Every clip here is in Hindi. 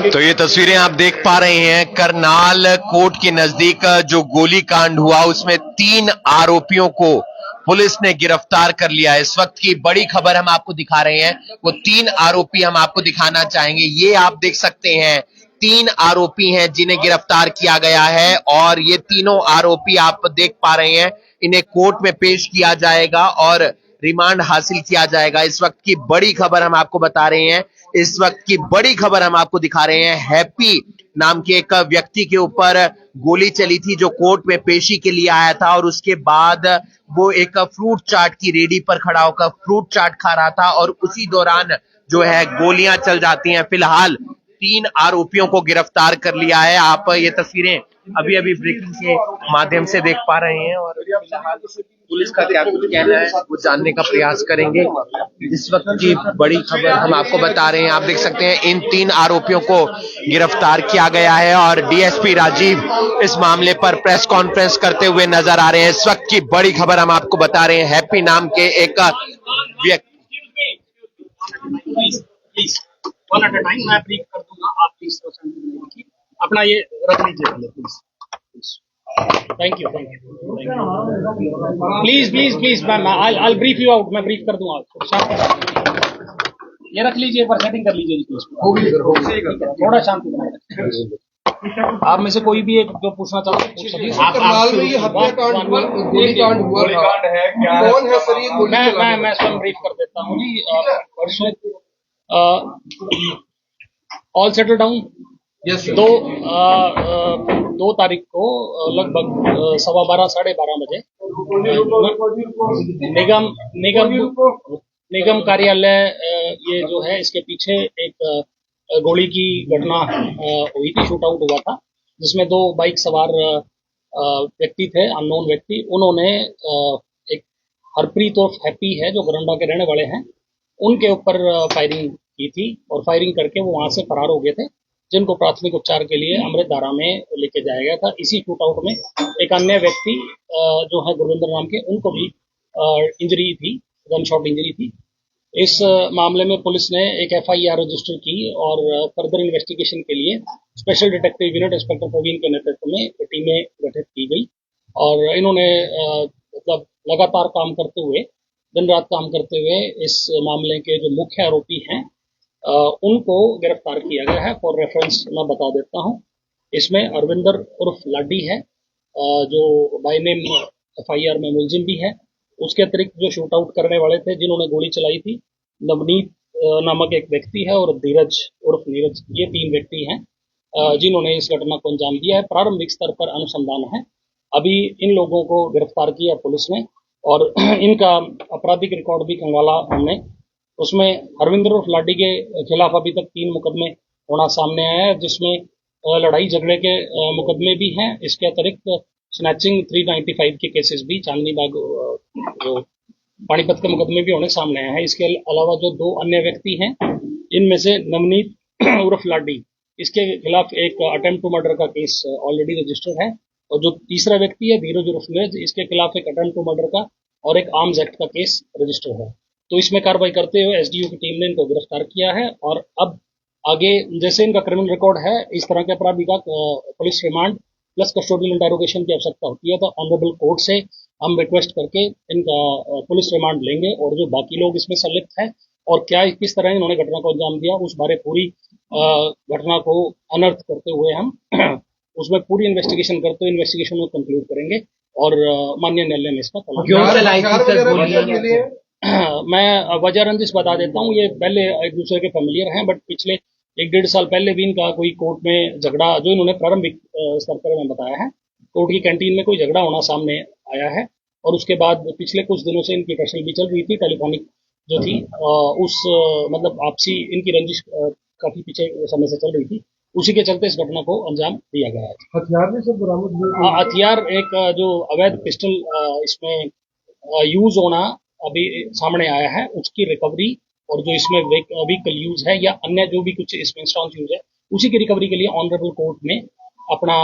तो ये तस्वीरें आप देख पा रहे हैं करनाल कोर्ट के नजदीक जो गोलीकांड हुआ उसमें 3 आरोपियों को पुलिस ने गिरफ्तार कर लिया है। इस वक्त की बड़ी खबर हम आपको दिखा रहे हैं, वो 3 आरोपी हम आपको दिखाना चाहेंगे। ये आप देख सकते हैं 3 आरोपी हैं जिन्हें गिरफ्तार किया गया है और ये तीनों आरोपी आप देख पा रहे हैं, इन्हें कोर्ट में पेश किया जाएगा और रिमांड हासिल किया जाएगा। इस वक्त की बड़ी खबर हम आपको बता रहे हैं, इस वक्त की बड़ी खबर हम आपको दिखा रहे हैं। हैप्पी नाम के एक व्यक्ति के ऊपर गोली चली थी जो कोर्ट में पेशी के लिए आया था और उसके बाद वो एक फ्रूट चाट की रेडी पर खड़ा होकर फ्रूट चाट खा रहा था और उसी दौरान जो है गोलियां चल जाती हैं। फिलहाल 3 आरोपियों को गिरफ्तार कर लिया है। आप ये तस्वीरें अभी अभी ब्रेकिंग के माध्यम से देख पा रहे हैं और पुलिस का क्या कुछ कहना है वो जानने का प्रयास करेंगे। इस वक्त की बड़ी खबर हम आपको बता रहे हैं, आप देख सकते हैं इन 3 आरोपियों को गिरफ्तार किया गया है और डीएसपी राजीव इस मामले पर प्रेस कॉन्फ्रेंस करते हुए नजर आ रहे हैं। इस वक्त की बड़ी खबर हम आपको बता रहे हैं, हैप्पी नाम के एक व्यक्ति please one at a time मैं ब्रीफ कर दूंगा, आप प्लीज अपना ये रख लीजिए पहले please. Thank you please please please ma'am I brief you out, मैं ब्रीफ कर दूंगा। ये रख लीजिए, पर सेटिंग कर लीजिए प्लीज, थोड़ा शांति बनाए। आप में से कोई भी एक जो पूछना चाहते हैं मैं स्वयं ब्रीफ कर देता हूँ जी। परसों ऑल सेटल डाउन दो तारीख को लगभग 12:15 साढ़े 12 बजे निगम कार्यालय ये जो है इसके पीछे एक गोली की घटना हुई थी, शूट आउट हुआ था जिसमें 2 बाइक सवार व्यक्ति थे, अननोन व्यक्ति। उन्होंने एक हरप्रीत और हैप्पी है जो गरंडा के रहने वाले हैं, उनके ऊपर फायरिंग की थी और फायरिंग करके वो वहां से फरार हो गए थे, जिनको प्राथमिक उपचार के लिए अमृतधारा में लेके जाया गया था। इसी शूट आउट में एक अन्य व्यक्ति जो है गुरविंदर नाम के, उनको भी इंजरी थी, गन शॉट इंजरी थी। इस मामले में पुलिस ने एक एफआईआर रजिस्टर की और फर्दर इन्वेस्टिगेशन के लिए special detective unit inspector Praveen के नेतृत्व में टीमें गठित की गई और इन्होंने मतलब लगातार काम करते हुए, दिन रात काम करते हुए इस मामले के जो मुख्य आरोपी हैं उनको गिरफ्तार किया गया है। फॉर रेफरेंस मैं बता देता हूँ, इसमें अरविंदर उर्फ लाडी है जो बाय नेम एफआईआर में मुलजिम भी है। उसके अतिरिक्त जो शूट आउट करने वाले थे, जिन्होंने गोली चलाई थी, नवनीत नामक एक व्यक्ति है और धीरज उर्फ नीरज, ये 3 व्यक्ति हैं जिन्होंने इस घटना को अंजाम दिया है। प्रारंभिक स्तर पर अनुसंधान है, अभी इन लोगों को गिरफ्तार किया पुलिस ने और इनका आपराधिक रिकॉर्ड भी खंगाला हमने। उसमें हरविंदर उर्फ लाडी के खिलाफ अभी तक 3 मुकदमे होना सामने आया है, जिसमें लड़ाई झगड़े के मुकदमे भी हैं। इसके अतिरिक्त स्नैचिंग 395 के केसेस भी, चांदनी बाग जो पानीपत के मुकदमे भी होने सामने आए हैं। इसके अलावा जो 2 अन्य व्यक्ति हैं, इनमें से नवनीत उर्फ लाडी, इसके खिलाफ एक अटेम्प्ट टू मर्डर का केस ऑलरेडी रजिस्टर्ड है और जो तीसरा व्यक्ति है धीरज उर्फ नीरज, इसके खिलाफ एक अटेम्प्ट टू मर्डर का और एक आर्म्स एक्ट का केस रजिस्टर्ड है। तो इसमें कार्रवाई करते हुए एसडीओ की टीम ने इनको गिरफ्तार किया है और अब आगे जैसे इनका क्रिमिनल रिकॉर्ड है, इस तरह के अपराधी का police remand plus custodial interrogation की आवश्यकता होती है, तो ऑनरेबल कोर्ट से हम रिक्वेस्ट करके इनका पुलिस रिमांड लेंगे और जो बाकी लोग इसमें संलिप्त है और क्या किस तरह इन्होंने घटना को अंजाम दिया, उस बारे पूरी घटना को अनर्थ करते हुए हम उसमें पूरी इन्वेस्टिगेशन करते हुए इन्वेस्टिगेशन को कंक्लूड करेंगे और माननीय न्यायालय में इसका मैं वजह रंजिश बता देता हूँ। ये पहले एक दूसरे के फेमिलियर हैं, बट पिछले 1-1.5 साल पहले भी इनका कोई कोर्ट में झगड़ा, जो इन्होंने प्रारंभिक स्तर पर में बताया है, कोर्ट की कैंटीन में कोई झगड़ा होना सामने आया है और उसके बाद पिछले कुछ दिनों से इनकी प्रश्न भी चल रही थी, टेलीफोनिक जो थी उस मतलब आपसी इनकी रंजिश काफी पीछे समय से चल रही थी, उसी के चलते इस घटना को अंजाम दिया गया है। हथियार भी सब बरामद हुए? हथियार एक जो अवैध पिस्टल इसमें यूज होना अभी सामने आया है, उसकी रिकवरी और जो इसमें व्हीकल यूज है या अन्य जो भी कुछ इसमें इंस्ट्रूमेंट यूज है, उसी की रिकवरी के लिए ऑनरेबल कोर्ट में अपना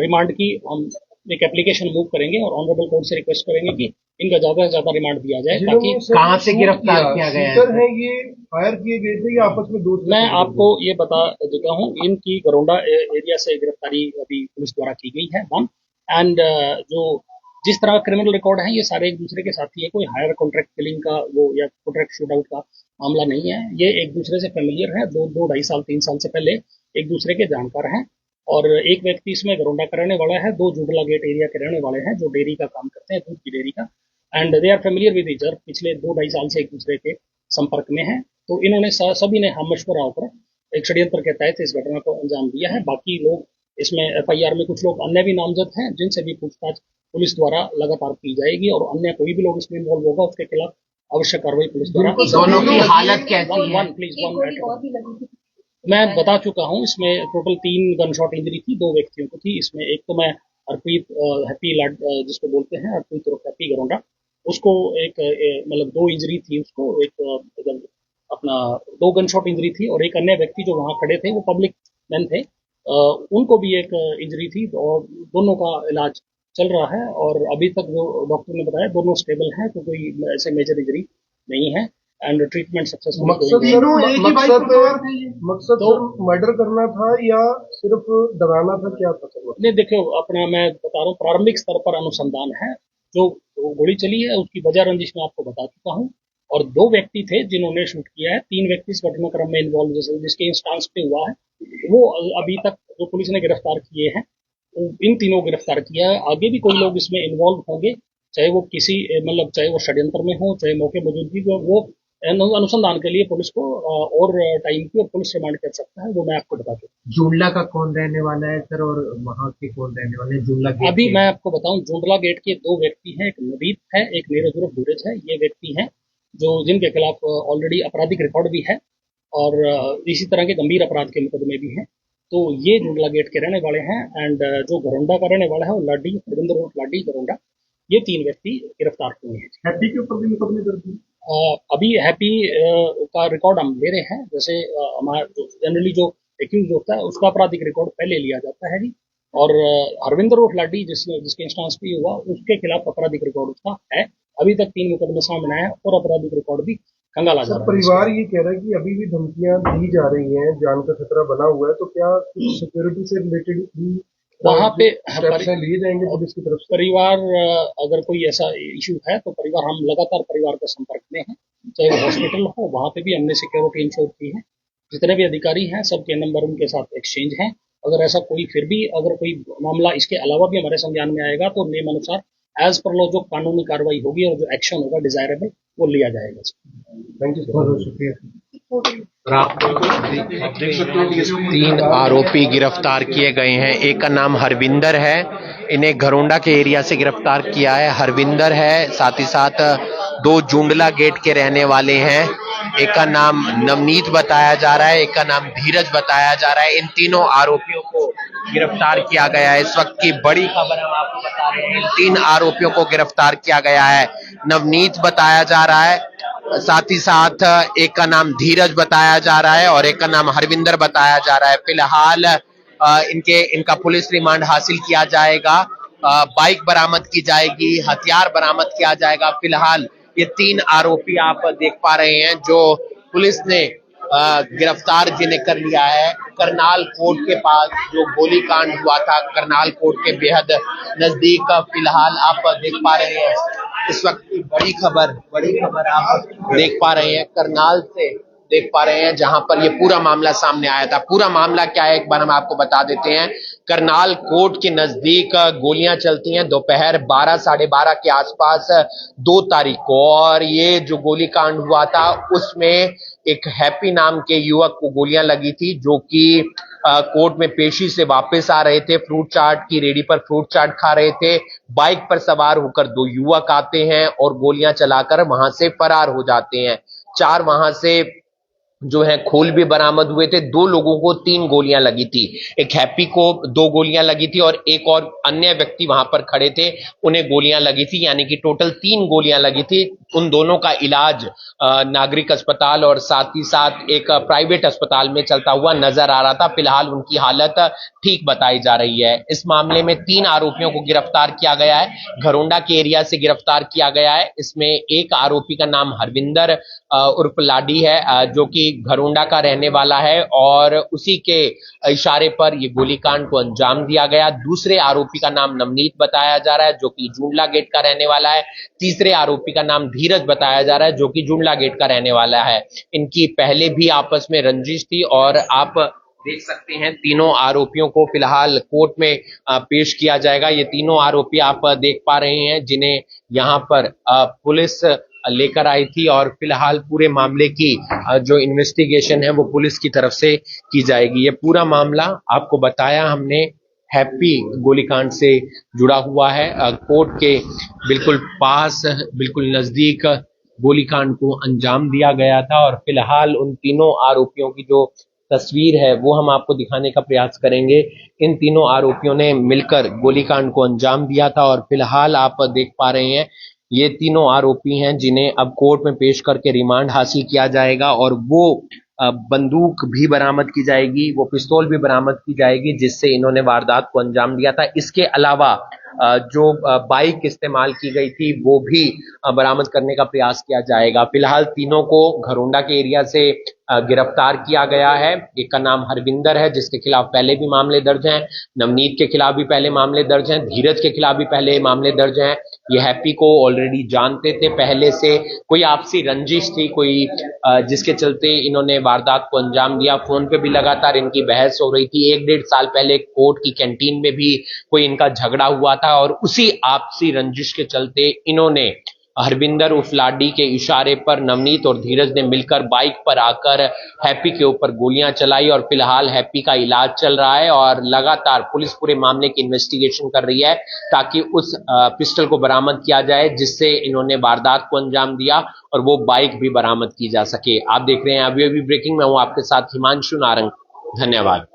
रिमांड की हम एक एप्लीकेशन मूव करेंगे और ऑनरेबल कोर्ट से रिक्वेस्ट करेंगे कि इनका ज्यादा से ज्यादा रिमांड दिया जाए, ताकि जिन्होंने सर कहाँ से शूट गिरफ्तार किया गया है? शूटर हैं ये, फायर किए गए थे या आपस में दोस्त? मैं आपको ये बता देता हूँ, इनकी गरोंडा एरिया से गिरफ्तारी अभी पुलिस द्वारा की गई है, वन। एंड जो जिस तरह क्रिमिनल रिकॉर्ड है, ये सारे एक दूसरे के साथी है, कोई हायर कॉन्ट्रैक्ट किलिंग का वो या कॉन्ट्रैक्ट शूट आउट का मामला नहीं है। ये एक दूसरे से फेमिलियर है, दो ढाई साल 3 साल से पहले एक दूसरे के जानकार हैं। और एक व्यक्ति इसमें गरोंडा का रहने वाला है, दो जुडला गेट एरिया के रहने वाले हैं, जो डेयरी का काम करते हैं, दूध की डेयरी का। And they are familiar with each other, पिछले 2 ढाई साल से एक दूसरे के संपर्क में है। तो इन्होंने सभी ने हम मशवरा होकर एक षड्यंत्र के तहत इस घटना को अंजाम दिया है। बाकी लोग इसमें FIR में कुछ लोग अन्य भी नामजद हैं, जिनसे भी पूछताछ पुलिस द्वारा लगातार की जाएगी, और अन्य कोई भी लोग इसमें इन्वॉल्व होगा उसके खिलाफ आवश्यक कार्रवाई पुलिस द्वारा। दोनों की हालत कैसी है? मैं बता चुका हूँ, इसमें टोटल 3 गन शॉट इंजरी थी, 2 व्यक्तियों को थी। इसमें एक तो मैं हरप्रीत हैप्पी जिसको बोलते हैं हरप्रीत और हैप्पी गरोंडा, उसको एक मतलब 2 इंजरी थी उसको, एक अपना 2 गन शॉट इंजरी थी, और एक अन्य व्यक्ति जो वहाँ खड़े थे वो पब्लिक मैन थे, उनको भी एक इंजरी थी, और दोनों का इलाज चल रहा है। और अभी तक जो डॉक्टर ने बताया दोनों स्टेबल हैं, तो कोई ऐसे मेजर इंजरी नहीं है, एंड ट्रीटमेंट सक्सेसफुल। मकसद तो मर्डर करना था या सिर्फ डराना था, क्या था सर? नहीं, देखो, अपना मैं बता रहा हूँ, प्रारंभिक स्तर पर अनुसंधान है। जो गोली चली है उसकी वजह रंजिश में आपको बता चुका हूँ, और 2 व्यक्ति थे जिन्होंने शूट किया है, 3 व्यक्ति इस घटनाक्रम में इन्वॉल्व जिसके इंस्टांस पे हुआ है, वो अभी तक जो पुलिस ने गिरफ्तार किए हैं, इन तीनों को गिरफ्तार किया है। आगे भी कोई लोग इसमें इन्वॉल्व होंगे, चाहे वो किसी मतलब चाहे वो षड्यंत्र में हो, चाहे मौके मौजूदगी में, वो अनुसंधान के लिए पुलिस को और टाइम की और पुलिस रिमांड कर सकता है, वो मैं आपको बता दूं। जुमला का कौन रहने वाला है सर, और वहाँ के कौन रहने वाले हैं जुमला गेट अभी के? मैं आपको बताऊं, जुंडला गेट के 2 व्यक्ति हैं, एक नवीद है, एक नीरज उर्फ धीरज है। ये व्यक्ति हैं जो जिनके खिलाफ ऑलरेडी आपराधिक रिकॉर्ड भी है, और इसी तरह के गंभीर अपराध के मुकदमे भी हैं। तो ये जुंडला गेट के रहने वाले हैं। एंड जो गरोंडा का रहने वाला है वो लाडी, हरविंदर उर्फ लाडी गरोंडा। ये 3 व्यक्ति गिरफ्तार हुए हैं। हैप्पी के ऊपर भी मुकदमे दर्ज हुए? अभी हैप्पी का रिकॉर्ड हम ले रहे हैं। जैसे हमारा जनरली जो एक्यूज होता है उसका आपराधिक रिकॉर्ड पहले लिया जाता है जी, और हरविंदर उर्फ लाडी जिसके इंस्टांस पे हुआ, उसके खिलाफ आपराधिक रिकॉर्ड उसका है। अभी तक 3 मुकदमे सामने आए और आपराधिक रिकॉर्ड भी खंगाला जा रहा है। परिवार ये कह रहा है कि अभी भी धमकियां दी जा रही हैं, जान का खतरा बना हुआ है, तो क्या कुछ सिक्योरिटी से रिलेटेड भी वहाँ पे स्टेप्स लिए जाएंगे पुलिस की तरफ से? परिवार अगर कोई ऐसा इशू है तो परिवार, हम लगातार परिवार के संपर्क में हैं, चाहे वो हॉस्पिटल हो, वहाँ पे भी हमने सिक्योरिटी इंश्योर की है। जितने भी अधिकारी हैं सबके नंबर उनके साथ एक्सचेंज हैं। अगर ऐसा कोई फिर भी अगर कोई मामला इसके अलावा भी हमारे संज्ञान में आएगा तो नियम अनुसार एज पर लॉ जो कानूनी कार्रवाई होगी और जो एक्शन होगा डिजायरेबल वो लिया जाएगा। थैंक यू सर, बहुत शुक्रिया। 3 आरोपी गिरफ्तार किए गए हैं। एक का नाम हरविंदर है, इन्हें घरोंडा के एरिया से गिरफ्तार किया है। हरविंदर है, साथ ही साथ 2 जुंडला गेट के रहने वाले हैं। एक का नाम नवनीत बताया जा रहा है, एक का नाम धीरज बताया जा रहा है। इन तीनों आरोपियों को गिरफ्तार किया गया है। इस वक्त की बड़ी खबर हम आपको बता रहे हैं, इन 3 आरोपियों को गिरफ्तार किया गया है। नवनीत बताया जा रहा है, साथ ही साथ एक का नाम धीरज बताया जा रहा है और एक का नाम हरविंदर बताया जा रहा है। फिलहाल इनका पुलिस रिमांड हासिल किया जाएगा, बाइक बरामद की जाएगी, हथियार बरामद किया जाएगा। फिलहाल ये 3 आरोपी आप देख पा रहे हैं जो पुलिस ने गिरफ्तार जिन्हें कर लिया है। करनाल कोर्ट के पास जो गोलीकांड हुआ था, करनाल कोर्ट के बेहद नजदीक फिलहाल आप देख पा रहे हैं। इस वक्त की बड़ी खबर आप देख पा रहे हैं, करनाल से देख पा रहे हैं, जहां पर ये पूरा मामला सामने आया था। पूरा मामला क्या है एक बार हम आपको बता देते हैं। करनाल कोर्ट के नजदीक गोलियां चलती हैं दोपहर 12 साढ़े 12 के आसपास 2 तारीख को, और ये जो गोलीकांड हुआ था उसमें एक हैप्पी नाम के युवक को गोलियां लगी थी, जो कि कोर्ट में पेशी से वापस आ रहे थे। फ्रूट चाट की रेडी पर फ्रूट चाट खा रहे थे। बाइक पर सवार होकर 2 युवक आते हैं और गोलियां चलाकर वहां से फरार हो जाते हैं। 4 वहां से जो है खोल भी बरामद हुए थे। 2 लोगों को 3 गोलियां लगी थी। एक हैप्पी को 2 गोलियां लगी थी और एक और अन्य व्यक्ति वहां पर खड़े थे, उन्हें गोलियां लगी थी, यानी कि टोटल 3 गोलियां लगी थी। उन दोनों का इलाज नागरिक अस्पताल और साथ ही साथ एक प्राइवेट अस्पताल में चलता हुआ नजर आ रहा था। फिलहाल उनकी हालत ठीक बताई जा रही है। इस मामले में 3 आरोपियों को गिरफ्तार किया गया है। घरोंडा के एरिया से गिरफ्तार किया गया है। इसमें एक आरोपी का नाम हरविंदर उर्फ लाडी है, जो कि घरोंडा का रहने वाला है और उसी के इशारे पर ये गोलीकांड को अंजाम दिया गया। दूसरे आरोपी का नाम नवनीत बताया जा रहा है, जो कि जुंडला गेट का रहने वाला है। तीसरे आरोपी का नाम धीरज बताया जा रहा है, जो कि जुंडला गेट का रहने वाला है। इनकी पहले भी आपस में रंजिश थी और आप देख सकते हैं तीनों आरोपियों को फिलहाल कोर्ट में पेश किया जाएगा। ये तीनों आरोपी आप देख पा रहे हैं, जिन्हें यहाँ पर पुलिस लेकर आई थी और फिलहाल पूरे मामले की जो इन्वेस्टिगेशन है वो पुलिस की तरफ से की जाएगी। ये पूरा मामला आपको बताया हमने हैप्पी गोलीकांड से जुड़ा हुआ है। कोर्ट के बिल्कुल पास, बिल्कुल नजदीक गोलीकांड को अंजाम दिया गया था और फिलहाल उन तीनों आरोपियों की जो तस्वीर है वो हम आपको दिखाने का प्रयास करेंगे। इन तीनों आरोपियों ने मिलकर गोलीकांड को अंजाम दिया था और फिलहाल आप देख पा रहे हैं ये तीनों आरोपी हैं, जिन्हें अब कोर्ट में पेश करके रिमांड हासिल किया जाएगा और वो बंदूक भी बरामद की जाएगी, वो पिस्तौल भी बरामद की जाएगी जिससे इन्होंने वारदात को अंजाम दिया था। इसके अलावा जो बाइक इस्तेमाल की गई थी वो भी बरामद करने का प्रयास किया जाएगा। फिलहाल तीनों को घरोंडा के एरिया से गिरफ्तार किया गया है। एक का नाम हरविंदर है, जिसके खिलाफ पहले भी मामले दर्ज हैं। नवनीत के खिलाफ भी पहले मामले दर्ज हैं। धीरज के खिलाफ भी पहले मामले दर्ज हैं। ये हैप्पी को ऑलरेडी जानते थे पहले से, कोई आपसी रंजिश थी, कोई जिसके चलते इन्होंने वारदात को अंजाम दिया। फोन पे भी लगातार इनकी बहस हो रही थी। 1-1.5 साल पहले कोर्ट की कैंटीन में भी कोई इनका झगड़ा हुआ था और उसी आपसी रंजिश के चलते इन्होंने हरविंदर उर्फ लाडी के इशारे पर नवनीत और धीरज ने मिलकर बाइक पर आकर हैप्पी के ऊपर गोलियां चलाई और फिलहाल हैप्पी का इलाज चल रहा है और लगातार पुलिस पूरे मामले की इन्वेस्टिगेशन कर रही है ताकि उस पिस्टल को बरामद किया जाए जिससे इन्होंने वारदात को अंजाम दिया और वो बाइक भी बरामद की जा सके। आप देख रहे हैं अभी ब्रेकिंग में हूं आपके साथ हिमांशु नारंग। धन्यवाद।